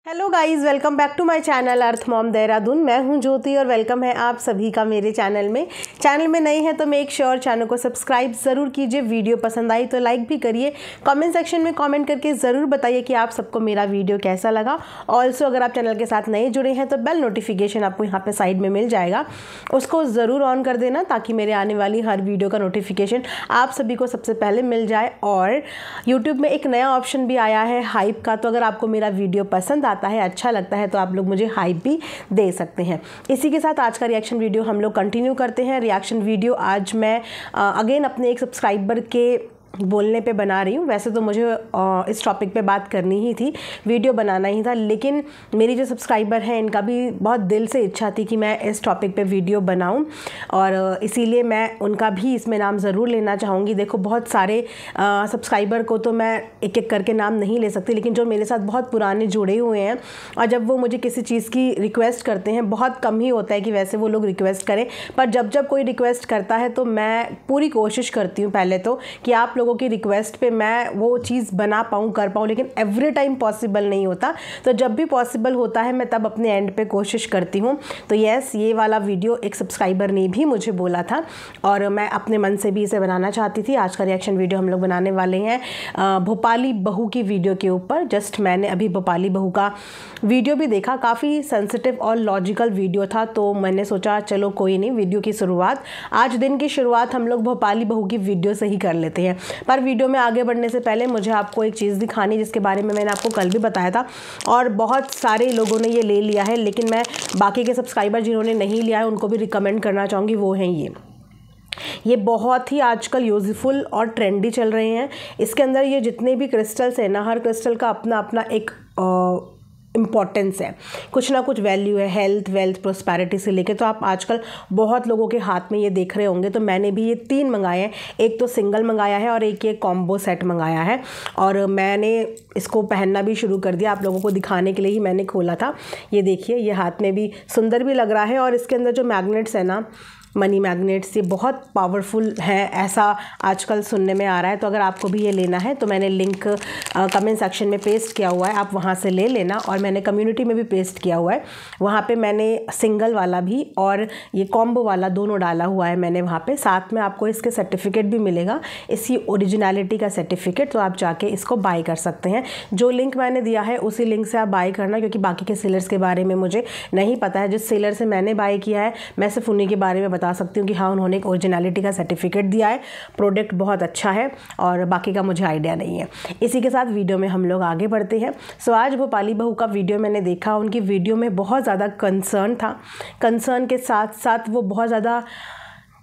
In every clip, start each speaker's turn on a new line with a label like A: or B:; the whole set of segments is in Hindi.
A: Hello guys, welcome back to my channel Earth Mom Dehradun. मैं हूं ज्योति और वेलकम है आप सभी का मेरे चैनल में नए हैं तो मेक श्योर चैनल को सब्सक्राइब ज़रूर कीजिए। वीडियो पसंद आई तो लाइक भी करिए। कमेंट सेक्शन में कमेंट करके ज़रूर बताइए कि आप सबको मेरा वीडियो कैसा लगा। ऑल्सो अगर आप चैनल के साथ नए जुड़े हैं तो बेल नोटिफिकेशन आपको यहाँ पर साइड में मिल जाएगा, उसको ज़रूर ऑन कर देना ताकि मेरे आने वाली हर वीडियो का नोटिफिकेशन आप सभी को सबसे पहले मिल जाए। और यूट्यूब में एक नया ऑप्शन भी आया है हाइप का, तो अगर आपको मेरा वीडियो पसंद आता है, अच्छा लगता है तो आप लोग मुझे हाइप भी दे सकते हैं। इसी के साथ आज का रिएक्शन वीडियो हम लोग कंटिन्यू करते हैं। रिएक्शन वीडियो आज मैं अगेन अपने एक सब्सक्राइबर के बोलने पे बना रही हूँ। वैसे तो मुझे इस टॉपिक पे बात करनी ही थी, वीडियो बनाना ही था, लेकिन मेरी जो सब्सक्राइबर हैं इनका भी बहुत दिल से इच्छा थी कि मैं इस टॉपिक पे वीडियो बनाऊँ और इसीलिए मैं उनका भी इसमें नाम ज़रूर लेना चाहूँगी। देखो, बहुत सारे सब्सक्राइबर को तो मैं एक एक करके नाम नहीं ले सकती, लेकिन जो मेरे साथ बहुत पुराने जुड़े हुए हैं और जब वो मुझे किसी चीज़ की रिक्वेस्ट करते हैं, बहुत कम ही होता है कि वैसे वो लोग रिक्वेस्ट करें, पर जब जब कोई रिक्वेस्ट करता है तो मैं पूरी कोशिश करती हूँ पहले तो कि आप लोगों की रिक्वेस्ट पे मैं वो चीज़ बना पाऊँ, कर पाऊँ, लेकिन एवरी टाइम पॉसिबल नहीं होता। तो जब भी पॉसिबल होता है मैं तब अपने एंड पे कोशिश करती हूँ। तो यस, ये वाला वीडियो एक सब्सक्राइबर ने भी मुझे बोला था और मैं अपने मन से भी इसे बनाना चाहती थी। आज का रिएक्शन वीडियो हम लोग बनाने वाले हैं भोपाली बहू की वीडियो के ऊपर। जस्ट मैंने अभी भोपाली बहू का वीडियो भी देखा, काफ़ी सेंसिटिव और लॉजिकल वीडियो था, तो मैंने सोचा चलो कोई नहीं, वीडियो की शुरुआत, आज दिन की शुरुआत हम लोग भोपाली बहू की वीडियो से ही कर लेते हैं। पर वीडियो में आगे बढ़ने से पहले मुझे आपको एक चीज़ दिखानी जिसके बारे में मैंने आपको कल भी बताया था और बहुत सारे लोगों ने ये ले लिया है, लेकिन मैं बाकी के सब्सक्राइबर जिन्होंने नहीं लिया है उनको भी रिकमेंड करना चाहूँगी। वो हैं ये बहुत ही आजकल यूज़फुल और ट्रेंडी चल रहे हैं। इसके अंदर ये जितने भी क्रिस्टल्स हैं ना, हर क्रिस्टल का अपना अपना एक इम्पॉर्टेंस है, कुछ ना कुछ वैल्यू है, हेल्थ, वेल्थ, प्रोस्पैरिटी से लेके। तो आप आजकल बहुत लोगों के हाथ में ये देख रहे होंगे। तो मैंने भी ये 3 मंगाए हैं, एक तो सिंगल मंगाया है और एक ये कॉम्बो सेट मंगाया है और मैंने इसको पहनना भी शुरू कर दिया। आप लोगों को दिखाने के लिए ही मैंने खोला था। ये देखिए, ये हाथ में भी सुंदर भी लग रहा है और इसके अंदर जो मैग्नेट्स है ना, मनी मैग्नेट्स, ये बहुत पावरफुल है, ऐसा आजकल सुनने में आ रहा है। तो अगर आपको भी ये लेना है तो मैंने लिंक कमेंट सेक्शन में पेस्ट किया हुआ है, आप वहाँ से ले लेना। और मैंने कम्युनिटी में भी पेस्ट किया हुआ है, वहाँ पे मैंने सिंगल वाला भी और ये कॉम्बो वाला दोनों डाला हुआ है मैंने वहाँ पे। साथ में आपको इसके सर्टिफिकेट भी मिलेगा, इसकी ओरिजिनलिटी का सर्टिफिकेट, तो आप जाके इसको बाय कर सकते हैं। जो लिंक मैंने दिया है उसी लिंक से आप बाय करना, क्योंकि बाकी के सेलर्स के बारे में मुझे नहीं पता है। जिस सेलर से मैंने बाय किया है मैं सिर्फ उन्हीं के बारे में बता सकती हूँ कि हाँ, उन्होंने एक ओरिजिनलिटी का सर्टिफिकेट दिया है, प्रोडक्ट बहुत अच्छा है, और बाकी का मुझे आइडिया नहीं है। इसी के साथ वीडियो में हम लोग आगे बढ़ते हैं। सो आज भोपाली बहू का वीडियो मैंने देखा, उनकी वीडियो में बहुत ज़्यादा कंसर्न था। कंसर्न के साथ साथ वो बहुत ज़्यादा,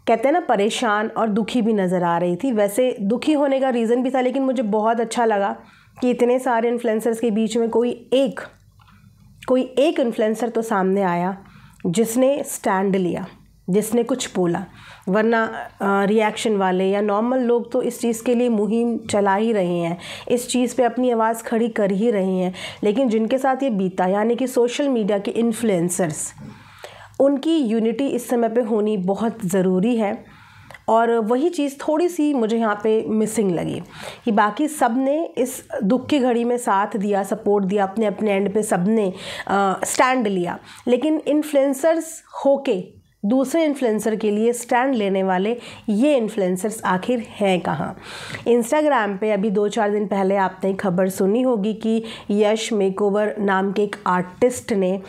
A: कहते हैं ना, परेशान और दुखी भी नज़र आ रही थी। वैसे दुखी होने का रीज़न भी था, लेकिन मुझे बहुत अच्छा लगा कि इतने सारे इन्फ्लुएंसर्स के बीच में कोई एक इन्फ्लुएंसर तो सामने आया जिसने स्टैंड लिया, जिसने कुछ बोला। वरना रिएक्शन वाले या नॉर्मल लोग तो इस चीज़ के लिए मुहिम चला ही रहे हैं, इस चीज़ पे अपनी आवाज़ खड़ी कर ही रहे हैं, लेकिन जिनके साथ ये बीता, यानी कि सोशल मीडिया के इन्फ्लुएंसर्स, उनकी यूनिटी इस समय पे होनी बहुत ज़रूरी है। और वही चीज़ थोड़ी सी मुझे यहाँ पे मिसिंग लगी कि बाकी सब ने इस दुख की घड़ी में साथ दिया, सपोर्ट दिया, अपने अपने एंड पे सब ने स्टैंड लिया, लेकिन इन्फ्लुएंसर्स होके दूसरे इन्फ्लुएंसर के लिए स्टैंड लेने वाले ये इन्फ्लुएंसर्स आखिर हैं कहाँ। इंस्टाग्राम पे अभी 2-4 दिन पहले आपने खबर सुनी होगी कि यश मेकओवर नाम के एक आर्टिस्ट ने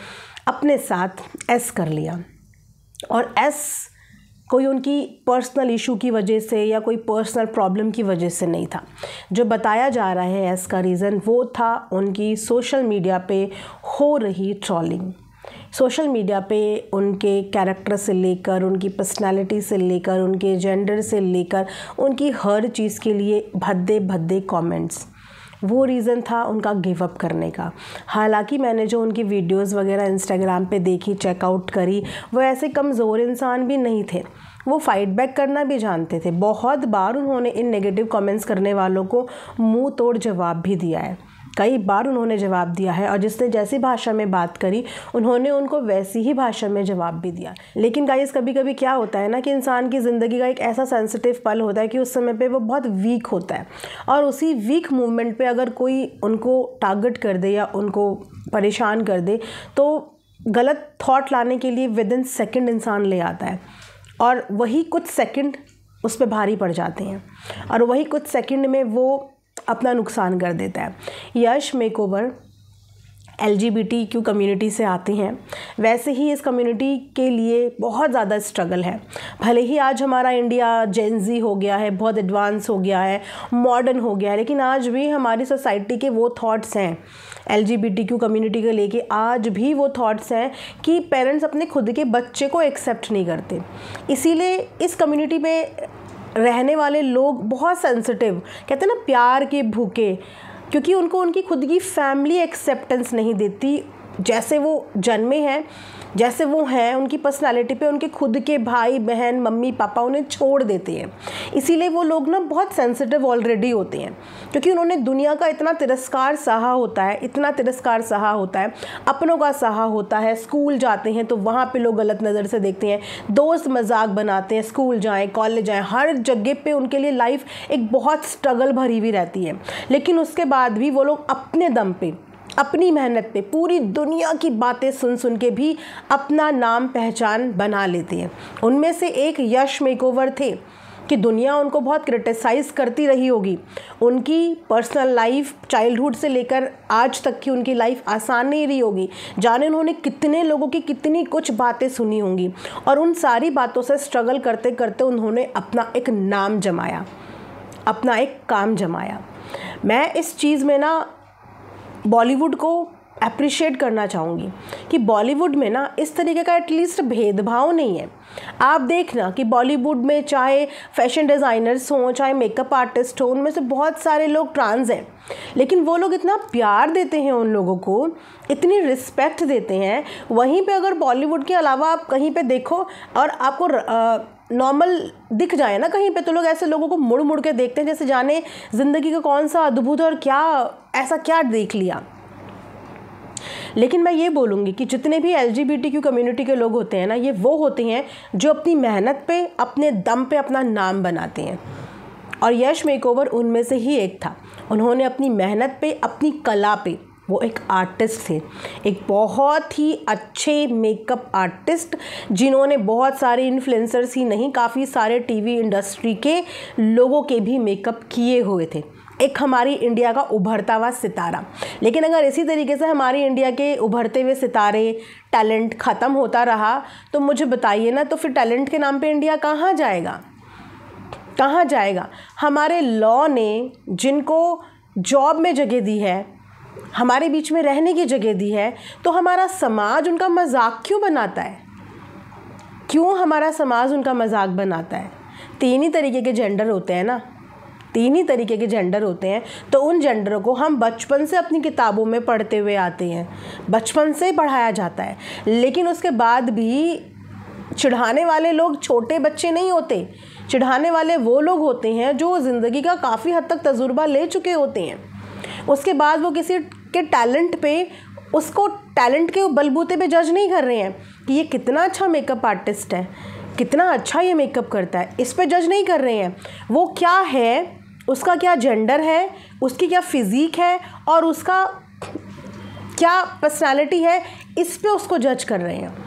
A: अपने साथ एस कर लिया, और एस कोई उनकी पर्सनल इशू की वजह से या कोई पर्सनल प्रॉब्लम की वजह से नहीं था। जो बताया जा रहा है एस का रीज़न, वो था उनकी सोशल मीडिया पे हो रही ट्रोलिंग। सोशल मीडिया पे उनके कैरेक्टर से लेकर, उनकी पर्सनालिटी से लेकर, उनके जेंडर से लेकर, उनकी हर चीज़ के लिए भद्दे भद्दे कमेंट्स, वो रीज़न था उनका गिव अप करने का। हालांकि मैंने जो उनकी वीडियोस वगैरह इंस्टाग्राम पे देखी, चेकआउट करी, वो ऐसे कमज़ोर इंसान भी नहीं थे, वो फाइट बैक करना भी जानते थे। बहुत बार उन्होंने इन नेगेटिव कमेंट्स करने वालों को मुंह तोड़ जवाब भी दिया है। कई बार उन्होंने जवाब दिया है और जिसने जैसी भाषा में बात करी उन्होंने उनको वैसी ही भाषा में जवाब भी दिया। लेकिन गाइस कभी कभी क्या होता है ना कि इंसान की ज़िंदगी का एक ऐसा सेंसिटिव पल होता है कि उस समय पे वो बहुत वीक होता है और उसी वीक मूवमेंट पे अगर कोई उनको टारगेट कर दे या उनको परेशान कर दे तो गलत थॉट लाने के लिए विदिन सेकंड इंसान ले आता है और वही कुछ सेकंड उस पर भारी पड़ जाते हैं और वही कुछ सेकंड में वो अपना नुकसान कर देता है। यश मेकओवर LGBTQ कम्युनिटी से आते हैं, वैसे ही इस कम्युनिटी के लिए बहुत ज़्यादा स्ट्रगल है। भले ही आज हमारा इंडिया जेनजी हो गया है, बहुत एडवांस हो गया है, मॉडर्न हो गया है, लेकिन आज भी हमारी सोसाइटी के वो थॉट्स हैं LGBTQ कम्युनिटी को लेके, आज भी वो थॉट्स हैं कि पेरेंट्स अपने खुद के बच्चे को एक्सेप्ट नहीं करते। इसीलिए इस कम्युनिटी में रहने वाले लोग बहुत सेंसिटिव, कहते हैं ना प्यार के भूखे, क्योंकि उनको उनकी खुद की फैमिली एक्सेप्टेंस नहीं देती। जैसे वो जन्मे हैं, जैसे वो हैं, उनकी पर्सनालिटी पे उनके खुद के भाई बहन मम्मी पापा उन्हें छोड़ देते हैं। इसीलिए वो लोग ना बहुत सेंसिटिव ऑलरेडी होते हैं, क्योंकि उन्होंने दुनिया का इतना तिरस्कार सहा होता है, इतना तिरस्कार सहा होता है, अपनों का सहा होता है। स्कूल जाते हैं तो वहाँ पे लोग गलत नज़र से देखते हैं, दोस्त मजाक बनाते हैं, स्कूल जाएँ कॉलेज जाएँ, हर जगह पे उनके लिए लाइफ एक बहुत स्ट्रगल भरी हुई रहती है। लेकिन उसके बाद भी वो लोग अपने दम पे, अपनी मेहनत पे, पूरी दुनिया की बातें सुन सुन के भी अपना नाम पहचान बना लेते हैं। उनमें से एक यश मेकओवर थे कि दुनिया उनको बहुत क्रिटिसाइज़ करती रही होगी। उनकी पर्सनल लाइफ चाइल्डहुड से लेकर आज तक की उनकी लाइफ आसान नहीं रही होगी। जाने उन्होंने कितने लोगों की कितनी कुछ बातें सुनी होंगी और उन सारी बातों से स्ट्रगल करते करते उन्होंने अपना एक नाम जमाया, अपना एक काम जमाया। मैं इस चीज़ में ना बॉलीवुड को अप्रिशिएट करना चाहूँगी कि बॉलीवुड में ना इस तरीके का एटलीस्ट भेदभाव नहीं है। आप देखना कि बॉलीवुड में चाहे फैशन डिज़ाइनर्स हों, चाहे मेकअप आर्टिस्ट हो, उनमें से बहुत सारे लोग ट्रांस हैं, लेकिन वो लोग इतना प्यार देते हैं उन लोगों को, इतनी रिस्पेक्ट देते हैं। वहीं पे अगर बॉलीवुड के अलावा आप कहीं पे देखो और आपको नॉर्मल दिख जाए ना कहीं पे, तो लोग ऐसे लोगों को मुड़ मुड़ के देखते हैं जैसे जाने ज़िंदगी का कौन सा अद्भुत और क्या ऐसा क्या देख लिया। लेकिन मैं ये बोलूँगी कि जितने भी LGBTQ कम्युनिटी के लोग होते हैं ना, ये वो होते हैं जो अपनी मेहनत पे, अपने दम पे अपना नाम बनाते हैं और यश मेकओवर उनमें से ही एक था। उन्होंने अपनी मेहनत पे, अपनी कला पे, वो एक आर्टिस्ट थे, एक बहुत ही अच्छे मेकअप आर्टिस्ट जिन्होंने बहुत सारे इन्फ्लुएंसर्स ही नहीं, काफ़ी सारे टीवी इंडस्ट्री के लोगों के भी मेकअप किए हुए थे। एक हमारी इंडिया का उभरता हुआ सितारा। लेकिन अगर इसी तरीके से हमारी इंडिया के उभरते हुए सितारे, टैलेंट ख़त्म होता रहा तो मुझे बताइए ना, तो फिर टैलेंट के नाम पे इंडिया कहाँ जाएगा, कहाँ जाएगा। हमारे लॉ ने जिनको जॉब में जगह दी है, हमारे बीच में रहने की जगह दी है, तो हमारा समाज उनका मजाक क्यों बनाता है? क्यों हमारा समाज उनका मजाक बनाता है? 3 ही तरीके के जेंडर होते हैं ना, 3 ही तरीके के जेंडर होते हैं, तो उन जेंडरों को हम बचपन से अपनी किताबों में पढ़ते हुए आते हैं, बचपन से पढ़ाया जाता है। लेकिन उसके बाद भी चिढ़ाने वाले लोग छोटे बच्चे नहीं होते, चिढ़ाने वाले वो लोग होते हैं जो ज़िंदगी का काफ़ी हद तक तजुर्बा ले चुके होते हैं। उसके बाद वो किसी के टैलेंट पे, उसको टैलेंट के बलबूते पे जज नहीं कर रहे हैं कि ये कितना अच्छा मेकअप आर्टिस्ट है, कितना अच्छा ये मेकअप करता है, इस पे जज नहीं कर रहे हैं। वो क्या है, उसका क्या जेंडर है, उसकी क्या फिज़ीक है और उसका क्या पर्सनालिटी है, इस पे उसको जज कर रहे हैं।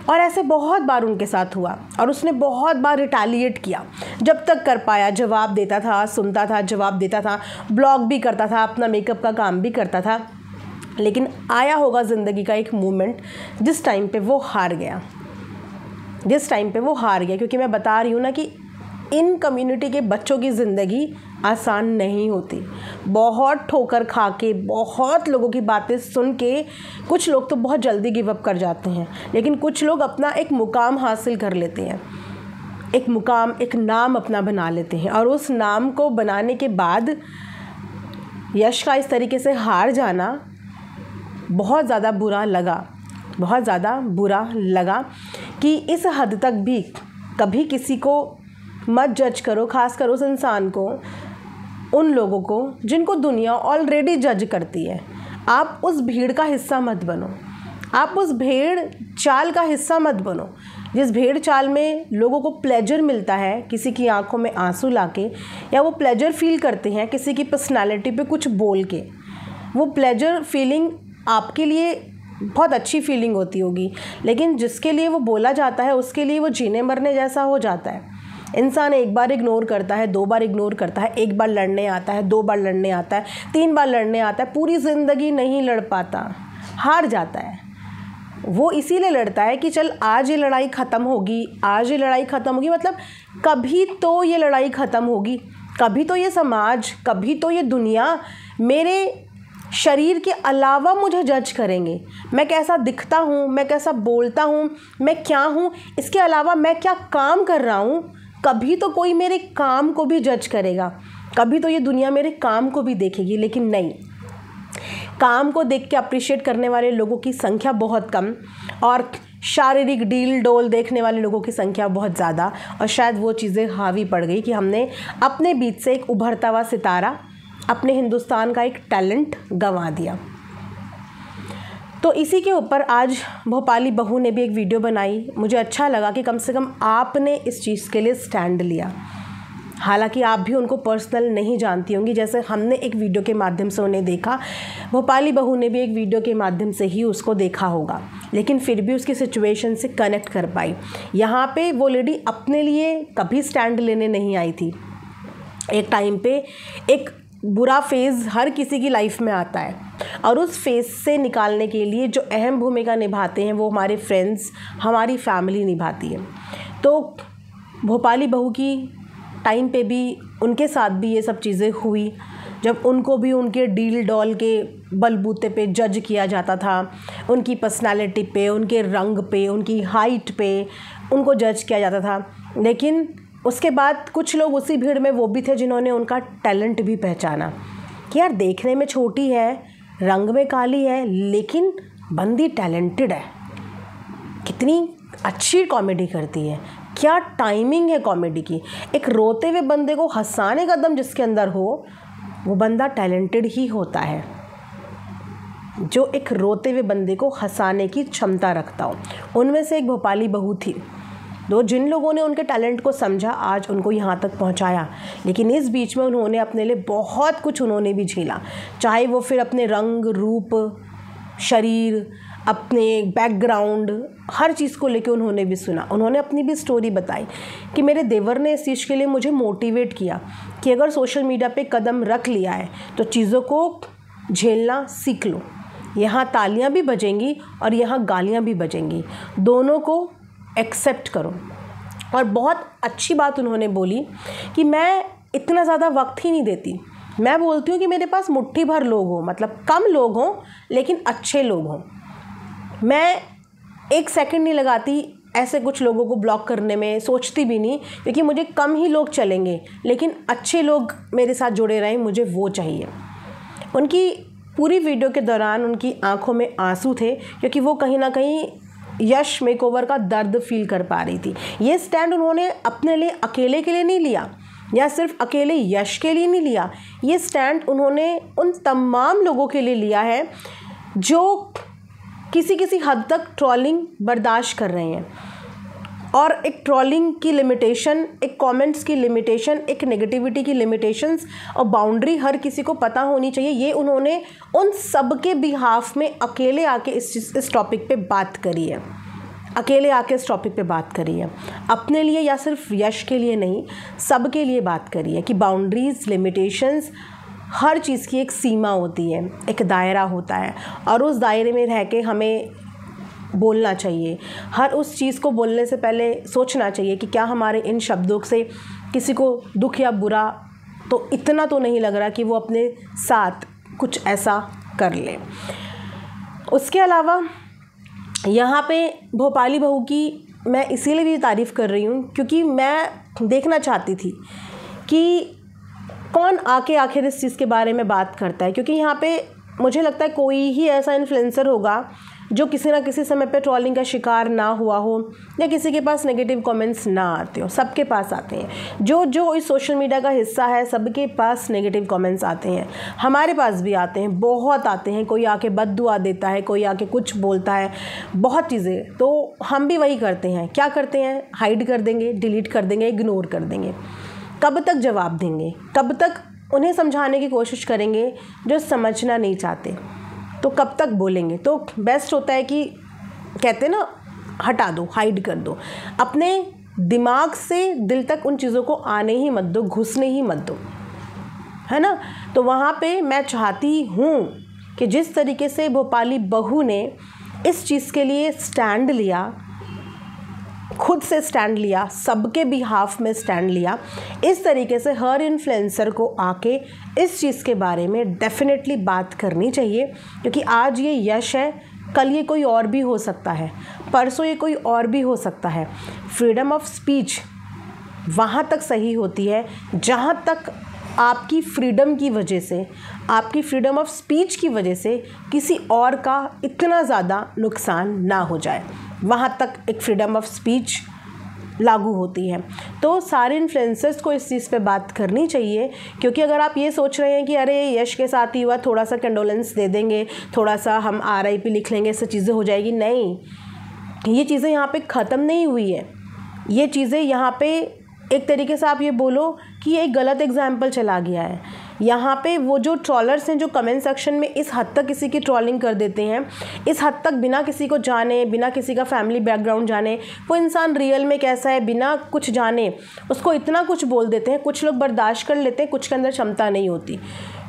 A: और ऐसे बहुत बार उनके साथ हुआ और उसने बहुत बार रिटेलिएट किया। जब तक कर पाया जवाब देता था, सुनता था, जवाब देता था, ब्लॉग भी करता था, अपना मेकअप का काम भी करता था। लेकिन आया होगा ज़िंदगी का एक मोमेंट जिस टाइम पे वो हार गया, जिस टाइम पे वो हार गया। क्योंकि मैं बता रही हूँ ना कि इन कम्युनिटी के बच्चों की ज़िंदगी आसान नहीं होती। बहुत ठोकर खा के, बहुत लोगों की बातें सुन के कुछ लोग तो बहुत जल्दी गिव अप कर जाते हैं, लेकिन कुछ लोग अपना एक मुकाम हासिल कर लेते हैं, एक मुकाम, एक नाम अपना बना लेते हैं। और उस नाम को बनाने के बाद यश का इस तरीके से हार जाना बहुत ज़्यादा बुरा लगा, बहुत ज़्यादा बुरा लगा कि इस हद तक भी कभी किसी को मत जज करो, खासकर उस इंसान को उन लोगों को जिनको दुनिया ऑलरेडी जज करती है। आप उस भीड़ का हिस्सा मत बनो, आप उस भेड़ चाल का हिस्सा मत बनो जिस भेड़ चाल में लोगों को प्लेजर मिलता है किसी की आंखों में आंसू लाके, या वो प्लेजर फील करते हैं किसी की पर्सनालिटी पे कुछ बोल के। वो प्लेजर फीलिंग आपके लिए बहुत अच्छी फीलिंग होती होगी, लेकिन जिसके लिए वो बोला जाता है उसके लिए वो जीने मरने जैसा हो जाता है। इंसान एक बार इग्नोर करता है, 2 बार इग्नोर करता है, 1 बार लड़ने आता है, 2 बार लड़ने आता है, 3 बार लड़ने आता है, पूरी ज़िंदगी नहीं लड़ पाता, हार जाता है। वो इसीलिए लड़ता है कि चल आज ये लड़ाई ख़त्म होगी, आज ये लड़ाई ख़त्म होगी, मतलब कभी तो ये लड़ाई ख़त्म होगी, कभी तो ये समाज, कभी तो ये दुनिया मेरे शरीर के अलावा मुझे जज करेंगे। मैं कैसा दिखता हूँ, मैं कैसा बोलता हूँ, मैं क्या हूँ, इसके अलावा मैं क्या काम कर रहा हूँ, कभी तो कोई मेरे काम को भी जज करेगा, कभी तो ये दुनिया मेरे काम को भी देखेगी। लेकिन नहीं, काम को देख के अप्रिशिएट करने वाले लोगों की संख्या बहुत कम और शारीरिक डील डोल देखने वाले लोगों की संख्या बहुत ज़्यादा। और शायद वो चीज़ें हावी पड़ गई कि हमने अपने बीच से एक उभरता हुआ सितारा, अपने हिंदुस्तान का एक टैलेंट गंवा दिया। तो इसी के ऊपर आज भोपाली बहू ने भी एक वीडियो बनाई। मुझे अच्छा लगा कि कम से कम आपने इस चीज़ के लिए स्टैंड लिया। हालांकि आप भी उनको पर्सनल नहीं जानती होंगी, जैसे हमने एक वीडियो के माध्यम से उन्हें देखा, भोपाली बहू ने भी एक वीडियो के माध्यम से ही उसको देखा होगा, लेकिन फिर भी उसकी सिचुएशन से कनेक्ट कर पाई। यहाँ पे वो लेडी अपने लिए कभी स्टैंड लेने नहीं आई थी। एक टाइम पे एक बुरा फेज़ हर किसी की लाइफ में आता है और उस फेज़ से निकालने के लिए जो अहम भूमिका निभाते हैं वो हमारे फ्रेंड्स, हमारी फैमिली निभाती है। तो भोपाली बहू की टाइम पे भी उनके साथ भी ये सब चीज़ें हुई, जब उनको भी उनके डील डॉल के बलबूते पे जज किया जाता था, उनकी पर्सनालिटी पे, उनके रंग पे, उनकी हाइट पे उनको जज किया जाता था। लेकिन उसके बाद कुछ लोग उसी भीड़ में वो भी थे जिन्होंने उनका टैलेंट भी पहचाना कि यार देखने में छोटी है, रंग में काली है, लेकिन बंदी टैलेंटेड है, कितनी अच्छी कॉमेडी करती है, क्या टाइमिंग है कॉमेडी की। एक रोते हुए बंदे को हंसाने का दम जिसके अंदर हो वो बंदा टैलेंटेड ही होता है, जो एक रोते हुए बंदे को हंसाने की क्षमता रखता हो। उनमें से एक भोपाली बहू थी। जिन लोगों ने उनके टैलेंट को समझा आज उनको यहाँ तक पहुँचाया, लेकिन इस बीच में उन्होंने अपने लिए बहुत कुछ उन्होंने भी झेला, चाहे वो फिर अपने रंग रूप, शरीर, अपने बैकग्राउंड, हर चीज़ को लेके उन्होंने भी सुना। उन्होंने अपनी भी स्टोरी बताई कि मेरे देवर ने इस चीज़ के लिए मुझे मोटिवेट किया कि अगर सोशल मीडिया पे कदम रख लिया है तो चीज़ों को झेलना सीख लो। यहाँ तालियाँ भी बजेंगी और यहाँ गालियाँ भी बजेंगी, दोनों को एक्सेप्ट करो। और बहुत अच्छी बात उन्होंने बोली कि मैं इतना ज़्यादा वक्त ही नहीं देती, मैं बोलती हूँ कि मेरे पास मुट्ठी भर लोग हों, मतलब कम लोग हों लेकिन अच्छे लोग हों। मैं 1 सेकंड नहीं लगाती ऐसे कुछ लोगों को ब्लॉक करने में, सोचती भी नहीं, क्योंकि मुझे कम ही लोग चलेंगे लेकिन अच्छे लोग मेरे साथ जुड़े रहें, मुझे वो चाहिए। उनकी पूरी वीडियो के दौरान उनकी आंखों में आंसू थे, क्योंकि वो कहीं ना कहीं यश मेकओवर का दर्द फील कर पा रही थी। ये स्टैंड उन्होंने अपने लिए अकेले के लिए नहीं लिया, या सिर्फ अकेले यश के लिए नहीं लिया, ये स्टैंड उन्होंने उन तमाम लोगों के लिए लिया है जो किसी हद तक ट्रोलिंग बर्दाश्त कर रहे हैं। और एक ट्रोलिंग की लिमिटेशन, एक कमेंट्स की लिमिटेशन, एक नेगेटिविटी की लिमिटेशंस और बाउंड्री हर किसी को पता होनी चाहिए। ये उन्होंने उन सब के बिहाफ में अकेले आके इस टॉपिक पे बात करी है, अकेले आके इस टॉपिक पे बात करी है, अपने लिए या सिर्फ यश के लिए नहीं, सब के लिए बात करी है कि बाउंड्रीज़, लिमिटेशंस, हर चीज़ की एक सीमा होती है, एक दायरा होता है और उस दायरे में रह के हमें बोलना चाहिए। हर उस चीज़ को बोलने से पहले सोचना चाहिए कि क्या हमारे इन शब्दों से किसी को दुख या बुरा तो इतना तो नहीं लग रहा कि वो अपने साथ कुछ ऐसा कर ले। उसके अलावा यहाँ पे भोपाली बहू की मैं इसीलिए भी तारीफ़ कर रही हूँ क्योंकि मैं देखना चाहती थी कि कौन आके आखिर इस चीज़ के बारे में बात करता है, क्योंकि यहाँ पे मुझे लगता है कोई ही ऐसा इन्फ्लुएंसर होगा जो किसी ना किसी समय पे ट्रोलिंग का शिकार ना हुआ हो या किसी के पास नेगेटिव कमेंट्स ना आते हो, सबके पास आते हैं। जो इस सोशल मीडिया का हिस्सा है सबके पास नेगेटिव कमेंट्स आते हैं, हमारे पास भी आते हैं, बहुत आते हैं। कोई आके बद्दुआ देता है, कोई आके कुछ बोलता है, बहुत चीज़ें। तो हम भी वही करते हैं। क्या करते हैं? हाइड कर देंगे, डिलीट कर देंगे, इग्नोर कर देंगे। कब तक जवाब देंगे? कब तक उन्हें समझाने की कोशिश करेंगे जो समझना नहीं चाहते? तो कब तक बोलेंगे? तो बेस्ट होता है कि कहते हैं ना, हटा दो, हाइड कर दो। अपने दिमाग से दिल तक उन चीज़ों को आने ही मत दो, घुसने ही मत दो, है ना। तो वहाँ पे मैं चाहती हूँ कि जिस तरीके से भोपाली बहू ने इस चीज़ के लिए स्टैंड लिया, खुद से स्टैंड लिया, सबके बिहाफ में स्टैंड लिया, इस तरीके से हर इन्फ्लुएंसर को आके इस चीज़ के बारे में डेफिनेटली बात करनी चाहिए। क्योंकि आज ये यश है, कल ये कोई और भी हो सकता है, परसों ये कोई और भी हो सकता है। फ्रीडम ऑफ स्पीच वहाँ तक सही होती है जहाँ तक आपकी फ्रीडम की वजह से, आपकी फ्रीडम ऑफ स्पीच की वजह से किसी और का इतना ज़्यादा नुकसान ना हो जाए, वहाँ तक एक फ्रीडम ऑफ स्पीच लागू होती है। तो सारे इन्फ्लुएंसर्स को इस चीज़ पे बात करनी चाहिए। क्योंकि अगर आप ये सोच रहे हैं कि अरे यश के साथ ही हुआ, थोड़ा सा कंडोलेंस दे देंगे, थोड़ा सा हम RIP लिख लेंगे, इससे चीज़ें हो जाएगी, नहीं, ये चीज़ें यहाँ पे ख़त्म नहीं हुई है। ये चीज़ें यहाँ पे एक तरीके से आप ये बोलो कि ये एक गलत एग्जाम्पल चला गया है। यहाँ पे वो जो ट्रॉलर्स हैं जो कमेंट सेक्शन में इस हद तक किसी की ट्रॉलिंग कर देते हैं, इस हद तक बिना किसी को जाने, बिना किसी का फैमिली बैकग्राउंड जाने, वो इंसान रियल में कैसा है बिना कुछ जाने उसको इतना कुछ बोल देते हैं। कुछ लोग बर्दाश्त कर लेते हैं, कुछ के अंदर क्षमता नहीं होती।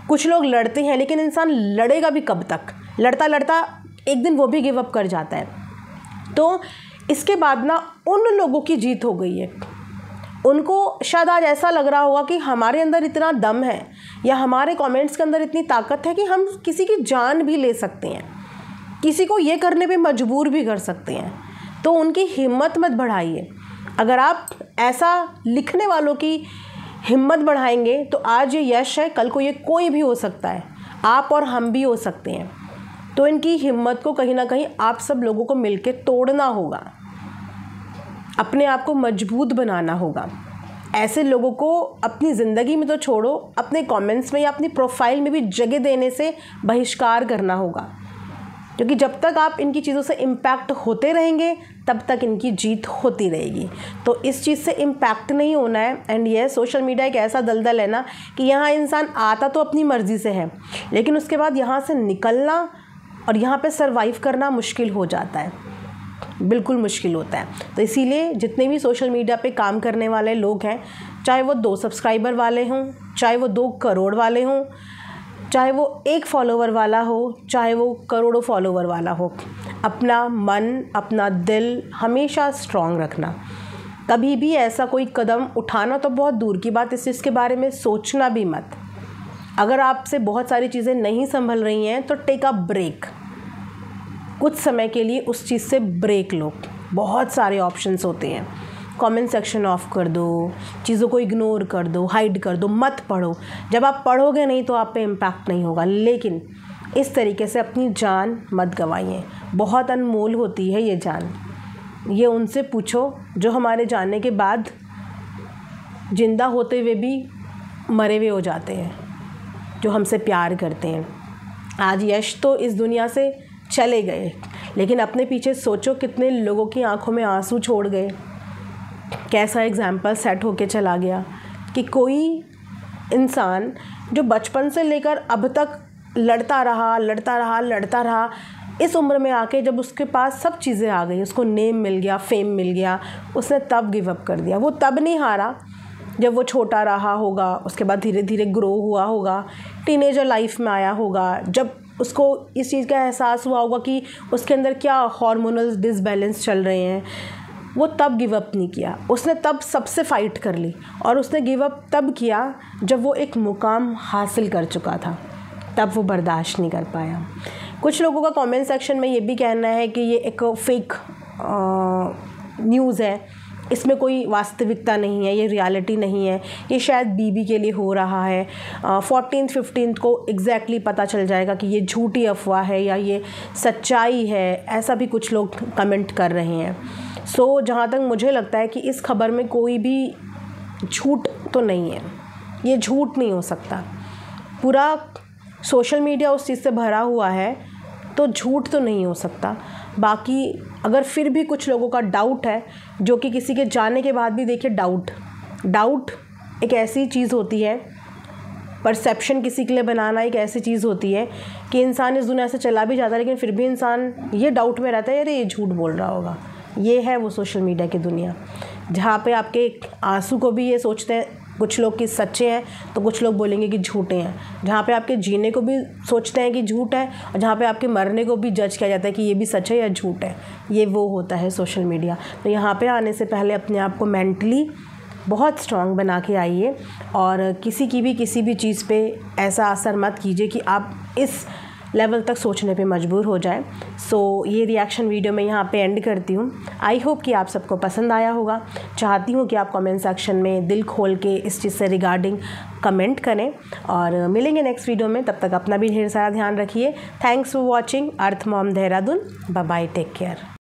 A: कुछ लोग लड़ते हैं, लेकिन इंसान लड़ेगा भी कब तक? लड़ता लड़ता एक दिन वो भी गिव अप कर जाता है। तो इसके बाद ना उन लोगों की जीत हो गई है। उनको शायद आज ऐसा लग रहा होगा कि हमारे अंदर इतना दम है या हमारे कमेंट्स के अंदर इतनी ताकत है कि हम किसी की जान भी ले सकते हैं, किसी को ये करने पे मजबूर भी कर सकते हैं। तो उनकी हिम्मत मत बढ़ाइए। अगर आप ऐसा लिखने वालों की हिम्मत बढ़ाएंगे तो आज ये यश है, कल को ये कोई भी हो सकता है, आप और हम भी हो सकते हैं। तो इनकी हिम्मत को कहीं ना कहीं आप सब लोगों को मिलकर तोड़ना होगा, अपने आप को मजबूत बनाना होगा। ऐसे लोगों को अपनी ज़िंदगी में तो छोड़ो, अपने कमेंट्स में या अपनी प्रोफाइल में भी जगह देने से बहिष्कार करना होगा। क्योंकि जब तक आप इनकी चीज़ों से इम्पैक्ट होते रहेंगे तब तक इनकी जीत होती रहेगी। तो इस चीज़ से इम्पैक्ट नहीं होना है। एंड ये सोशल मीडिया एक ऐसा दलदल है ना कि यहाँ इंसान आता तो अपनी मर्ज़ी से है, लेकिन उसके बाद यहाँ से निकलना और यहाँ पे सरवाइव करना मुश्किल हो जाता है, बिल्कुल मुश्किल होता है। तो इसीलिए जितने भी सोशल मीडिया पे काम करने वाले लोग हैं, चाहे वो 2 सब्सक्राइबर वाले हों, चाहे वो 2 करोड़ वाले हों, चाहे वो 1 फॉलोवर वाला हो, चाहे वो करोड़ों फॉलोवर वाला हो, अपना मन, अपना दिल हमेशा स्ट्रॉन्ग रखना। कभी भी ऐसा कोई कदम उठाना तो बहुत दूर की बात, इस चीज़ के बारे में सोचना भी मत। अगर आपसे बहुत सारी चीज़ें नहीं संभल रही हैं तो टेक अ ब्रेक, कुछ समय के लिए उस चीज़ से ब्रेक लो। बहुत सारे ऑप्शंस होते हैं। कमेंट सेक्शन ऑफ कर दो, चीज़ों को इग्नोर कर दो, हाइड कर दो, मत पढ़ो। जब आप पढ़ोगे नहीं तो आप पे इम्पैक्ट नहीं होगा। लेकिन इस तरीके से अपनी जान मत गंवाइए, बहुत अनमोल होती है ये जान। ये उनसे पूछो जो हमारे जाने के बाद ज़िंदा होते हुए भी मरे हुए हो जाते हैं, जो हमसे प्यार करते हैं। आज यश तो इस दुनिया से चले गए, लेकिन अपने पीछे सोचो कितने लोगों की आंखों में आंसू छोड़ गए। कैसा एग्जाम्पल सेट होके चला गया कि कोई इंसान जो बचपन से लेकर अब तक लड़ता रहा, इस उम्र में आके जब उसके पास सब चीज़ें आ गई, उसको नेम मिल गया, फेम मिल गया, उसने तब गिव अप कर दिया। वो तब नहीं हारा जब वो छोटा रहा होगा, उसके बाद धीरे धीरे ग्रो हुआ होगा, टीनेजर लाइफ में आया होगा, जब उसको इस चीज़ का एहसास हुआ होगा कि उसके अंदर क्या हार्मोनल डिसबैलेंस चल रहे हैं, वो तब गिव अप नहीं किया। उसने तब सबसे फ़ाइट कर ली, और उसने गिव अप तब किया जब वो एक मुकाम हासिल कर चुका था, तब वो बर्दाश्त नहीं कर पाया। कुछ लोगों का कमेंट सेक्शन में ये भी कहना है कि ये एक फेक न्यूज़ है, इसमें कोई वास्तविकता नहीं है, ये रियलिटी नहीं है, ये शायद बीबी के लिए हो रहा है। 14th 15th को एग्जैक्टली पता चल जाएगा कि ये झूठी अफवाह है या ये सच्चाई है, ऐसा भी कुछ लोग कमेंट कर रहे हैं। सो जहाँ तक मुझे लगता है कि इस खबर में कोई भी झूठ तो नहीं है, ये झूठ नहीं हो सकता। पूरा सोशल मीडिया उस चीज़ से भरा हुआ है तो झूठ तो नहीं हो सकता। बाकी अगर फिर भी कुछ लोगों का डाउट है, जो कि किसी के जाने के बाद भी, देखिए डाउट एक ऐसी चीज़ होती है, परसेप्शन किसी के लिए बनाना एक ऐसी चीज़ होती है कि इंसान इस दुनिया से चला भी जाता है लेकिन फिर भी इंसान ये डाउट में रहता है, अरे ये झूठ बोल रहा होगा। ये है वो सोशल मीडिया की दुनिया, जहाँ पे आपके आंसू को भी ये सोचते हैं कुछ लोग कि सच्चे हैं तो कुछ लोग बोलेंगे कि झूठे हैं, जहाँ पे आपके जीने को भी सोचते हैं कि झूठ है और जहाँ पे आपके मरने को भी जज किया जाता है कि ये भी सच है या झूठ है। ये वो होता है सोशल मीडिया। तो यहाँ पे आने से पहले अपने आप को मेंटली बहुत स्ट्रॉन्ग बना के आइए और किसी भी चीज़ पे ऐसा असर मत कीजिए कि आप इस लेवल तक सोचने पे मजबूर हो जाए। सो ये रिएक्शन वीडियो मैं यहाँ पे एंड करती हूँ। आई होप कि आप सबको पसंद आया होगा। चाहती हूँ कि आप कमेंट सेक्शन में दिल खोल के इस चीज़ से रिगार्डिंग कमेंट करें और मिलेंगे नेक्स्ट वीडियो में। तब तक अपना भी ढेर सारा ध्यान रखिए। Thanks for watching. Earth Mom Dehradun. Bye bye, take care.